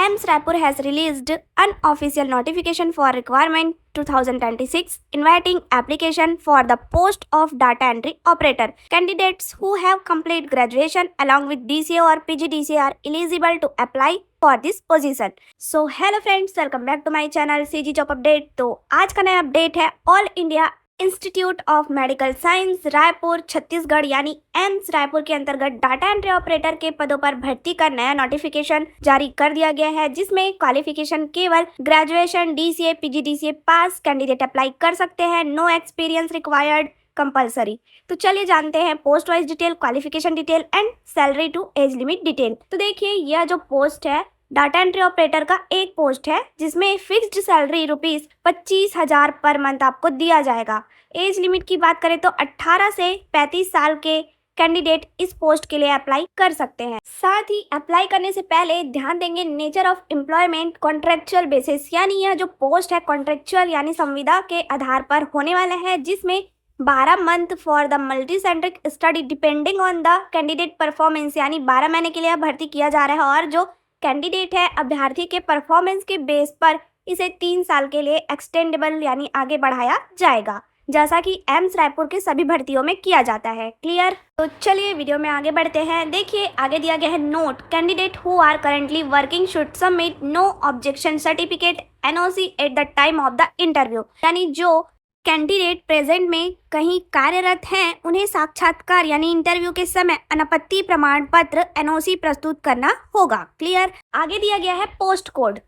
AIIMS Raipur has released an official notification for requirement 2026 inviting application for the post of data entry operator. Candidates who have complete graduation along with DCA or PGDCA are eligible to apply for this position. So hello friends, welcome back to my channel CG Job Update। तो आज का नया update है all India institute of medical science Raipur Chhattisgarh यानी AIIMS Raipur के अंतर्गत data entry operator के पदों पर भर्ती का नया नोटिफिकेशन जारी कर दिया गया है, जिसमें क्वालिफिकेशन केवल graduation DCA PGDCA pass candidate apply कर सकते हैं। No experience required compulsory. तो चलिए जानते हैं post wise detail, qualification detail and salary to age limit detail. तो देखिए यह जो पोस्ट है डाटा एंट्री ऑपरेटर का एक पोस्ट है, जिसमें फिक्स्ड सैलरी ₹25,000 पर मंथ आपको दिया जाएगा। एज लिमिट की बात करें तो 18 से 35 साल के कैंडिडेट इस पोस्ट के लिए अप्लाई कर सकते हैं। साथ ही अप्लाई करने से पहले ध्यान देंगे nature of employment contractual basis, यानी यह जो पोस्ट है कॉन्ट्रेक्चुअल यानी संविदा के आधार पर होने वाला है, जिसमें 12 month for the multi centric study depending on the candidate performance, यानी 12 महीने के लिए भर्ती किया जा रहा है और जो कैंडिडेट है अभ्यर्थी के परफॉर्मेंस के बेस पर इसे 3 साल के लिए एक्सटेंडेबल यानी आगे बढ़ाया जाएगा, जैसा कि एम्स रायपुर के सभी भर्तियों में किया जाता है। क्लियर? तो चलिए वीडियो में आगे बढ़ते हैं। देखिए आगे दिया गया है note, candidate who are currently working should submit no objection certificate NOC at the time of the interview, यानी जो कैंडिडेट प्रेजेंट में कहीं कार्यरत हैं उन्हें साक्षात्कार यानी इंटरव्यू के समय अनापत्ति प्रमाण पत्र NOC प्रस्तुत करना होगा। क्लियर? आगे दिया गया है post code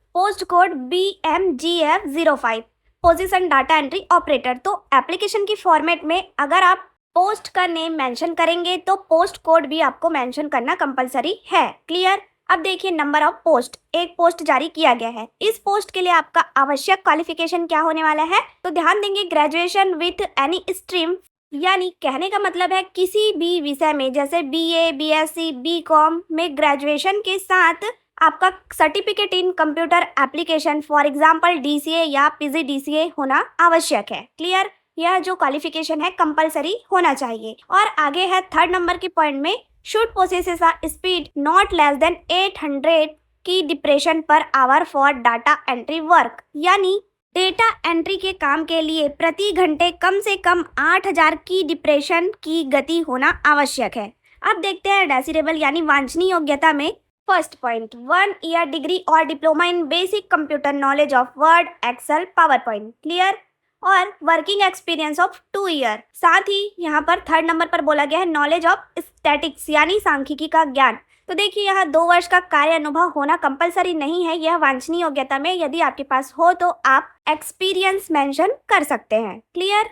BMGF05 position data entry operator. तो एप्लीकेशन की फॉर्मेट में अगर आप पोस्ट का नेम मेंशन करेंगे तो पोस्ट कोड भी आपको मेंशन करना कंपलसरी है। क्लियर? अब देखिए नंबर ऑफ पोस्ट, एक पोस्ट जारी किया गया है। इस पोस्ट के लिए आपका आवश्यक क्वालिफिकेशन क्या होने वाला है, तो ध्यान देंगे ग्रेजुएशन विथ एनी स्ट्रीम, यानी कहने का मतलब है किसी भी विषय में जैसे BA BSc BCom में ग्रेजुएशन के साथ आपका certificate in computer application for example DCA या PGDCA होना आवश्यक है। क्लियर? यह जो क्वालिफिकेशन है कंपलसरी होना चाहिए। और आगे है थर्ड नंबर के पॉइंट में should possess a speed not less than 800 की depression per hour for data entry work, यानी डेटा एंट्री के काम के लिए प्रति घंटे कम से कम 8000 की डिप्रेशन की गति होना आवश्यक है। अब देखते हैं डेसिरेबल यानी वांछनीय योग्यता में। फर्स्ट पॉइंट 1 ईयर डिग्री और diploma in basic computer knowledge of Word Excel PowerPoint. Clear? और वर्किंग एक्सपीरियंस ऑफ 2 ईयर। साथ ही यहाँ पर थर्ड नंबर पर बोला गया है नॉलेज ऑफ स्टैटिक्स यानी सांख्यिकी का ज्ञान। तो देखिए यहाँ 2 वर्ष का कार्य अनुभव होना कंपलसरी नहीं है, यह वांछनीय योग्यता में यदि आपके पास हो तो आप एक्सपीरियंस मेंशन कर सकते हैं। क्लियर?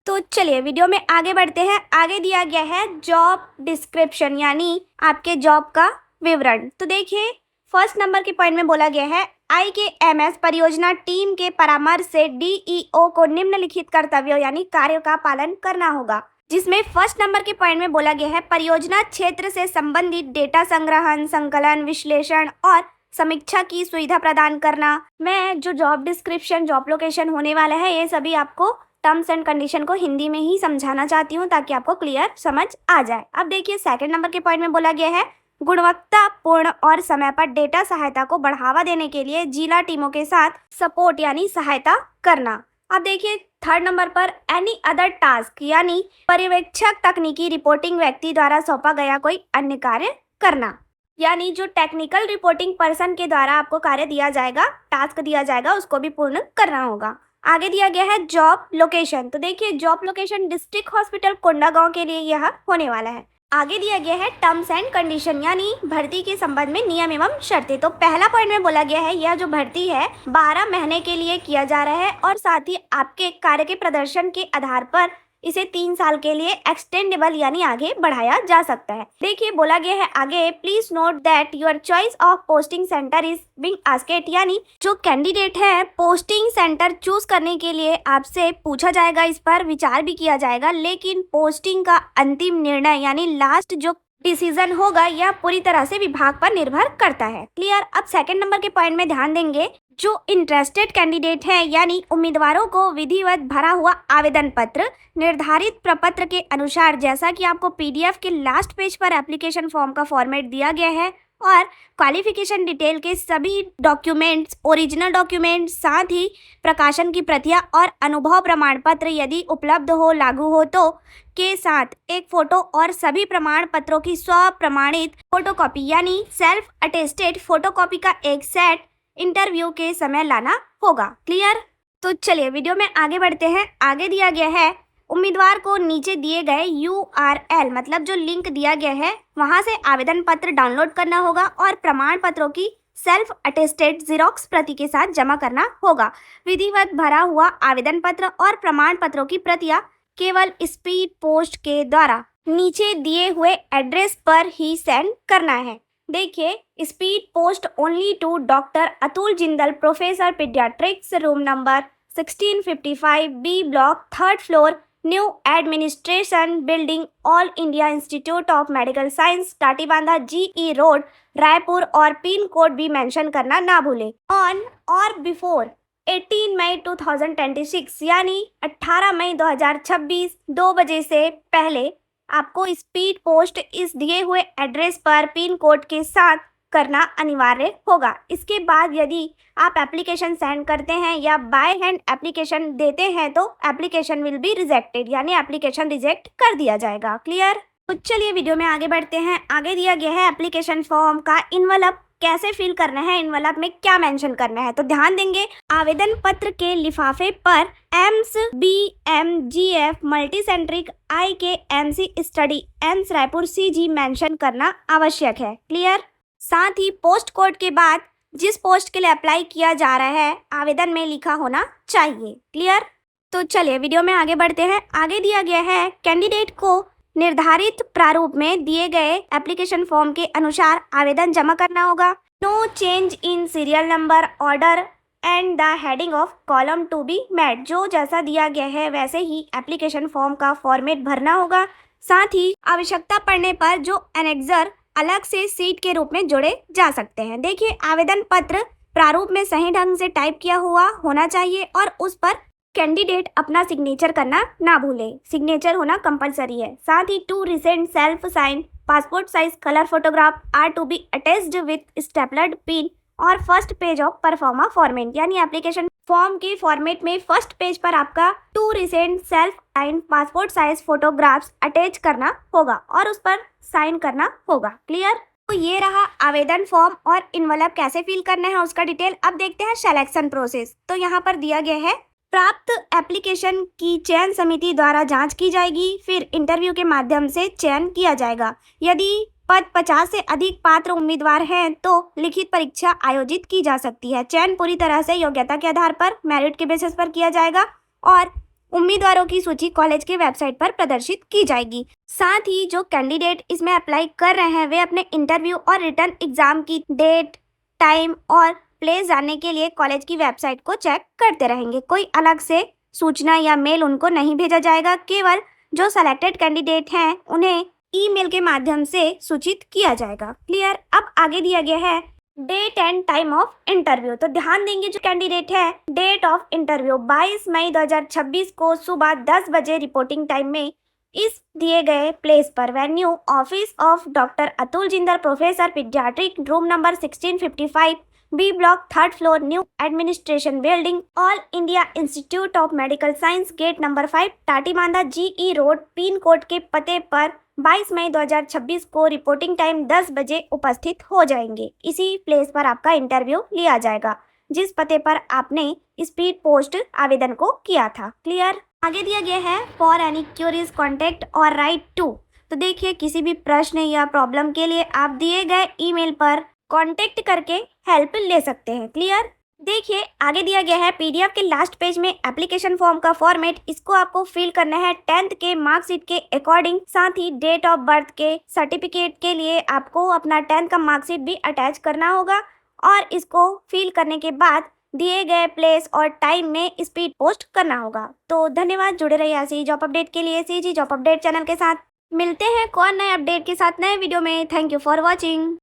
तो चलिए वीडियो में आगे बढ़ते हैं। आगे दिया गया है जॉब डिस्क्रिप्शन यानी आपके जॉब का विवरण। तो देखिए फर्स्ट नंबर के पॉइंट में बोला गया है IKMS परियोजना टीम के परामर्श से DEO को निम्नलिखित कर्तव्यों यानी कार्यों का पालन करना होगा, जिसमें फर्स्ट नंबर के पॉइंट में बोला गया है परियोजना क्षेत्र से संबंधित डेटा संग्रहण, संकलन, विश्लेषण और समीक्षा की सुविधा प्रदान करना। मैं जो जॉब डिस्क्रिप्शन जॉब लोकेशन होने वाला है ये सभी आपको टर्म्स एंड कंडीशन को हिंदी में ही समझाना चाहती हूँ ताकि आपको क्लियर समझ आ जाए। अब देखिए सेकंड नंबर के पॉइंट में बोला गया है गुणवत्तापूर्ण और समय पर डेटा सहायता को बढ़ावा देने के लिए जिला टीमों के साथ सपोर्ट यानी सहायता करना। अब देखिए थर्ड नंबर पर एनी अदर टास्क यानी पर्यवेक्षक तकनीकी रिपोर्टिंग व्यक्ति द्वारा सौंपा गया कोई अन्य कार्य करना, यानी जो टेक्निकल रिपोर्टिंग पर्सन के द्वारा आपको कार्य दिया जाएगा, टास्क दिया जाएगा, उसको भी पूर्ण करना होगा। आगे दिया गया है जॉब लोकेशन। तो देखिए job location district hospital Kondagaon के लिए यह होने वाला है। आगे दिया गया है टर्म्स एंड कंडीशन यानी भर्ती के संबंध में नियम एवं शर्तें। तो पहला पॉइंट में बोला गया है यह जो भर्ती है 12 महीने के लिए किया जा रहा है और साथ ही आपके कार्य के प्रदर्शन के आधार पर इसे 3 साल के लिए एक्सटेंडेबल यानी आगे बढ़ाया जा सकता है। देखिए बोला गया है आगे please note that your choice of posting centre is being asked, यानी जो कैंडिडेट है पोस्टिंग सेंटर चूज करने के लिए आपसे पूछा जाएगा, इस पर विचार भी किया जाएगा, लेकिन पोस्टिंग का अंतिम निर्णय यानी लास्ट जो डिसीजन होगा यह पूरी तरह से विभाग पर निर्भर करता है। क्लियर? अब सेकंड नंबर के पॉइंट में ध्यान देंगे जो इंटरेस्टेड कैंडिडेट हैं यानी उम्मीदवारों को विधिवत भरा हुआ आवेदन पत्र निर्धारित प्रपत्र के अनुसार, जैसा कि आपको PDF के लास्ट पेज पर एप्लीकेशन फॉर्म का फॉर्मेट दिया गया है और क्वालिफिकेशन डिटेल के सभी डॉक्यूमेंट्स, ओरिजिनल डॉक्यूमेंट्स, साथ ही प्रकाशन की प्रतियां और अनुभव प्रमाण पत्र यदि उपलब्ध हो, लागू हो तो के साथ एक फोटो और सभी प्रमाण पत्रों की स्व प्रमाणित फोटोकॉपी यानी सेल्फ अटेस्टेड फोटोकॉपी का एक सेट इंटरव्यू के समय लाना होगा। क्लियर? तो चलिए वीडियो में आगे बढ़ते हैं। आगे दिया गया है उम्मीदवार को नीचे दिए गए URL मतलब जो लिंक दिया गया है वहां से आवेदन पत्र डाउनलोड करना होगा और प्रमाण पत्रों की सेल्फ अटेस्टेड जीरोक्स प्रति के साथ जमा करना होगा। विधिवत भरा हुआ आवेदन पत्र और प्रमाण पत्रों की प्रतियां केवल स्पीड पोस्ट के द्वारा नीचे दिए हुए एड्रेस पर ही सेंड करना है। देखिए, speed post only to doctor Atul Jindal, professor paediatrics, room number 1655 B block, 3rd floor, new administration building, all India institute of medical science, Tatibandha, GE road, Raipur और पिन कोड भी मेंशन करना ना भूलें। ऑन और बिफोर 18 मई 2026 यानी 18 मई 2026 2 बजे से पहले आपको स्पीड पोस्ट इस दिए हुए एड्रेस पर पिन कोड के साथ करना अनिवार्य होगा। इसके बाद यदि आप एप्लीकेशन सेंड करते हैं या बाय हैंड एप्लीकेशन देते हैं तो एप्लीकेशन विल बी रिजेक्टेड यानी एप्लीकेशन रिजेक्ट कर दिया जाएगा। क्लियर? तो चलिए वीडियो में आगे बढ़ते हैं। आगे दिया गया है एप्लीकेशन फॉर्म का इन्वेलप कैसे फिल करना है, इन्वेलप में क्या मेंशन करना है। तो ध्यान देंगे, आवेदन पत्र के लिफाफे पर AIIMS BMGF multicentric IKMC study AIIMS Raipur CG mention करना आवश्यक है। क्लियर? साथ ही पोस्ट कोड के बाद जिस पोस्ट के लिए अप्लाई किया जा रहा है आवेदन में लिखा होना चाहिए। क्लियर? तो चलिए वीडियो में आगे बढ़ते हैं। आगे दिया गया है कैंडिडेट को निर्धारित प्रारूप में दिए गए एप्लीकेशन फॉर्म के अनुसार आवेदन जमा करना होगा। No change in serial number, order and the heading of column to be met. जो जैसा दिया गया है वैसे ही एप्लीकेशन फॉर्म का फॉर्मेट भरना होगा। साथ ही आवश्यकता पड़ने पर जो एनेक्सर अलग से सीट के रूप में जोड़े जा सकते हैं। देखिए, आवेदन पत्र प्रारूप में सही ढंग से टाइप किया हुआ होना चाहिए और उस पर कैंडिडेट अपना सिग्नेचर करना ना भूले। सिग्नेचर होना कंपलसरी है। साथ ही 2 recent self sign passport size colour photograph are to be attached with stapled pin और first page of proforma format यानी एप्लीकेशन फॉर्म के फॉर्मेट में फर्स्ट पेज पर आपका 2 recent self sign passport size photographs attach करना होगा और उस पर साइन करना होगा। क्लियर? तो ये रहा आवेदन फॉर्म और इन्वेलप कैसे फिल करना है उसका डिटेल। अब देखते हैं सिलेक्शन प्रोसेस। तो यहाँ पर दिया गया है प्राप्त एप्लीकेशन की चयन समिति द्वारा जांच की जाएगी, फिर इंटरव्यू के माध्यम से चयन किया जाएगा। यदि पद 50 से अधिक पात्र उम्मीदवार हैं तो लिखित परीक्षा आयोजित की जा सकती है। चयन पूरी तरह से योग्यता के आधार पर मेरिट के बेसिस पर किया जाएगा और उम्मीदवारों की सूची कॉलेज के वेबसाइट पर प्रदर्शित की जाएगी। साथ ही जो कैंडिडेट इसमें अप्लाई कर रहे हैं वे अपने इंटरव्यू और रिटर्न एग्जाम की डेट, टाइम और प्लेस जानने के लिए कॉलेज की वेबसाइट को चेक करते रहेंगे। कोई अलग से सूचना या मेल उनको नहीं भेजा जाएगा। केवल जो सेलेक्टेड कैंडिडेट हैं उन्हें ईमेल के माध्यम से सूचित किया जाएगा। क्लियर? अब आगे दिया गया है date and time of interview. तो ध्यान देंगे, जो कैंडिडेट है डेट ऑफ इंटरव्यू 22 मई 2026 को सुबह 10 बजे रिपोर्टिंग टाइम में इस दिए गए प्लेस पर venue office of doctor Atul Jindal, professor paediatric, room number 1655 B block, 3rd floor, new administration building, all India institute of medical Science, gate number 5, Tatibandh, GE road, pin code के पते पर 22 मई 2026 को रिपोर्टिंग टाइम 10 बजे उपस्थित हो जाएंगे। इसी प्लेस पर आपका इंटरव्यू लिया जाएगा जिस पते पर आपने स्पीड पोस्ट आवेदन को किया था। क्लियर? आगे दिया गया है फॉर एनी क्यूरीज कॉन्टेक्ट और राइट टू। तो देखिए, किसी भी प्रश्न या प्रॉब्लम के लिए आप दिए गए ईमेल पर कांटेक्ट करके हेल्प ले सकते हैं। क्लियर? देखिए, आगे दिया गया है PDF के लास्ट पेज में एप्लीकेशन फॉर्म का फॉर्मेट। इसको आपको फिल करना है 10th के मार्कशीट के अकॉर्डिंग। साथ ही डेट ऑफ बर्थ के सर्टिफिकेट के लिए आपको अपना 10th का मार्कशीट भी अटैच करना होगा और इसको फिल करने के बाद दिए गए प्लेस और टाइम में स्पीड पोस्ट करना होगा। तो धन्यवाद, जुड़े रहिए ऐसे जॉब अपडेट के लिए CG जॉब अपडेट चैनल के साथ। मिलते हैं कौन नए अपडेट के साथ नए वीडियो में। Thank you for watching.